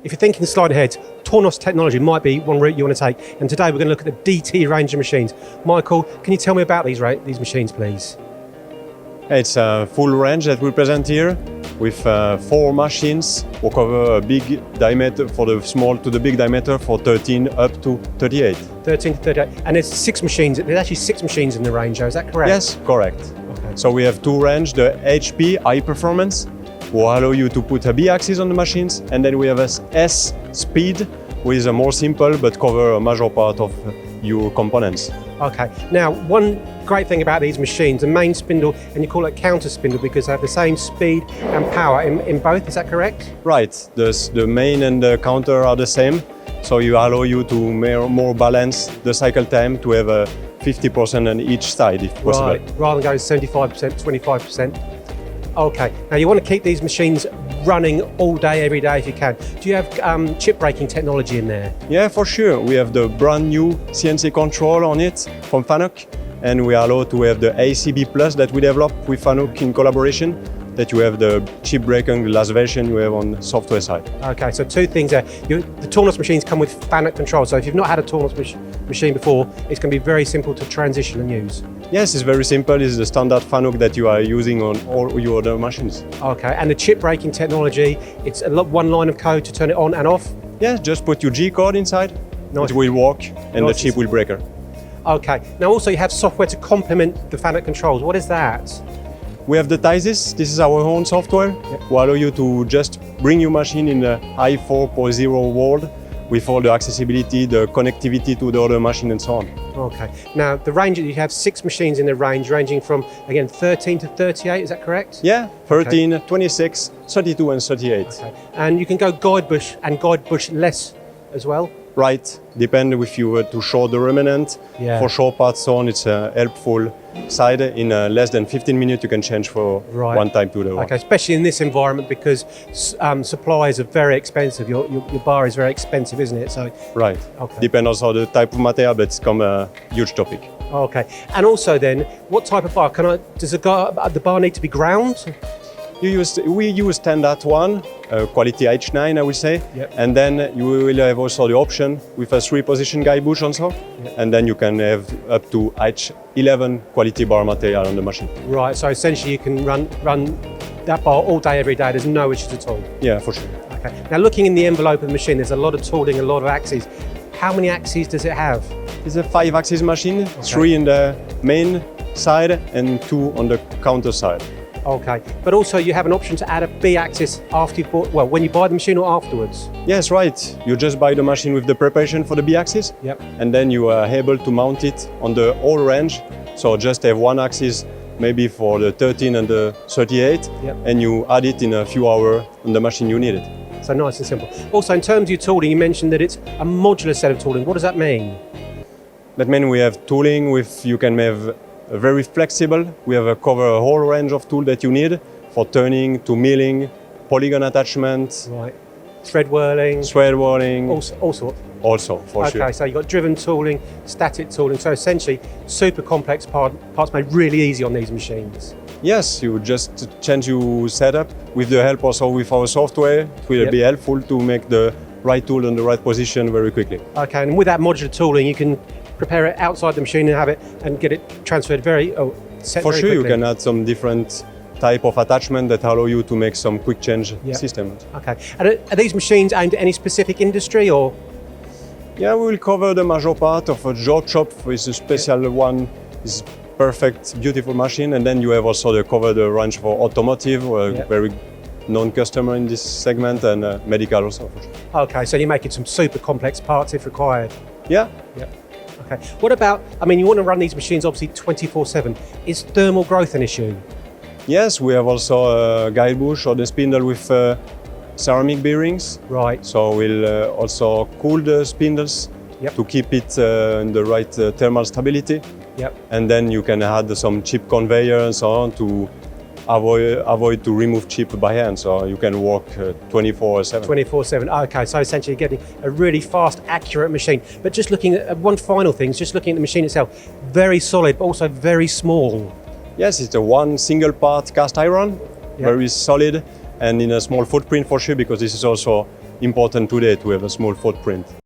if you're thinking slide ahead, Tornos technology might be one route you want to take. And today we're going to look at the DT range of machines. Michael, can you tell me about these machines, please? It's a full range that we present here with 4 machines. We cover a big diameter for the small to the big diameter for 13 up to 38. 13 to 38. And there's 6 machines. There's actually 6 machines in the range, is that correct? Yes, correct. Okay. So we have 2 range, the HP high performance will allow you to put a B axis on the machines, and then we have a S speed, which is a more simple but cover a major part of your components. Okay. Now, one great thing about these machines, the main spindle, and you call it counter spindle because they have the same speed and power in both, is that correct? Right, the main and the counter are the same, so you allow you to more balance the cycle time to have a 50% on each side if possible. Right, rather than going 75%, 25%. Okay, now you want to keep these machines running all day, every day if you can. Do you have chip breaking technology in there? Yeah, for sure. We have the brand new CNC control on it from FANUC, and we are allowed to have the ACB Plus that we developed with FANUC in collaboration, that you have the chip breaking, the last version you have on the software side. Okay, so 2 things there. The Tornos machines come with FANUC control, so if you've not had a Tornos machine before, it's going to be very simple to transition and use. Yes, it's very simple. It's the standard FANUC that you are using on all your other machines. Okay, and the chip breaking technology, it's one line of code to turn it on and off? Yeah, just put your G code inside, Nice. it will work, and Nice. the chip will break her. Okay, now also you have software to complement the FANUC controls. What is that? We have the Tizis. This is our own software. Will allow you to just bring your machine in the high 4.0 world with all the accessibility, the connectivity to the other machine and so on. Okay, now the range, you have 6 machines in the range ranging from, again, 13 to 38, is that correct? Yeah, 13, 26, 32 and 38. Okay. And you can go guide bush and guide bush less as well? Right, depend if you were to show the remnant. Yeah. For short parts on, it's a helpful side. In less than 15 minutes, you can change for one time to the other. Okay, especially in this environment because supplies are very expensive. Your bar is very expensive, isn't it? So. Right. Okay. Depends also on the type of material, but it's become a huge topic. Okay, and also then, what type of bar? Does the bar need to be ground? We use standard one, quality H9 I would say, Yep. and then you will have also the option with a 3-position guide bush also, Yep. and then you can have up to H11 quality bar material on the machine. Right, so essentially you can run that bar all day, every day. There's no issues at all. Yeah, for sure. Okay, now looking in the envelope of the machine, there's a lot of tooling, a lot of axes. How many axes does it have? It's a 5-axis machine, 3 in the main side and 2 on the counter side. Okay, but also you have an option to add a B-axis after you bought, well, when you buy the machine or afterwards? Yes, right. You just buy the machine with the preparation for the B-axis, Yep. and then you are able to mount it on the whole range. So just have one axis maybe for the 13 and the 38, Yep. and you add it in a few hours on the machine you need it. So nice and simple. Also, in terms of your tooling, you mentioned that it's a modular set of tooling. What does that mean? That means we have tooling with, you can have very flexible. We have cover a whole range of tools that you need for turning to milling, polygon attachment, Right. Thread whirling, thread whirling, all sorts. also for Okay, sure. so you've got driven tooling, static tooling. So essentially, super complex parts made really easy on these machines. Yes, you just change your setup with the help also with our software. It will Yep. be helpful to make the right tool in the right position very quickly. Okay, and with that modular tooling, you can prepare it outside the machine and have it and get it transferred set For very sure, quickly. you can add some different type of attachment that allow you to make some quick change Yep. systems. Okay, and are these machines aimed at any specific industry or? Yeah, we will cover the major part of a job shop with a special one. Is perfect, beautiful machine, and then you have also the cover the range for automotive, Yep. very known customer in this segment, and medical also. For sure. Okay, so you're making some super complex parts if required. Yeah. Okay, what about, I mean, you want to run these machines obviously 24/7. Is thermal growth an issue? Yes, we have also a guide bush or the spindle with ceramic bearings. Right, So we'll also cool the spindles Yep. to keep it in the right thermal stability. yep. And then you can add some chip conveyor and so on to avoid to remove chip by hand. So you can work 24/7. 24/7. Okay, so essentially getting a really fast, accurate machine. But just looking at one final thing, just looking at the machine itself, very solid, but also very small. Yes, it's a one single part cast iron, Yeah. very solid and in a small footprint for sure, because this is also important today to have a small footprint.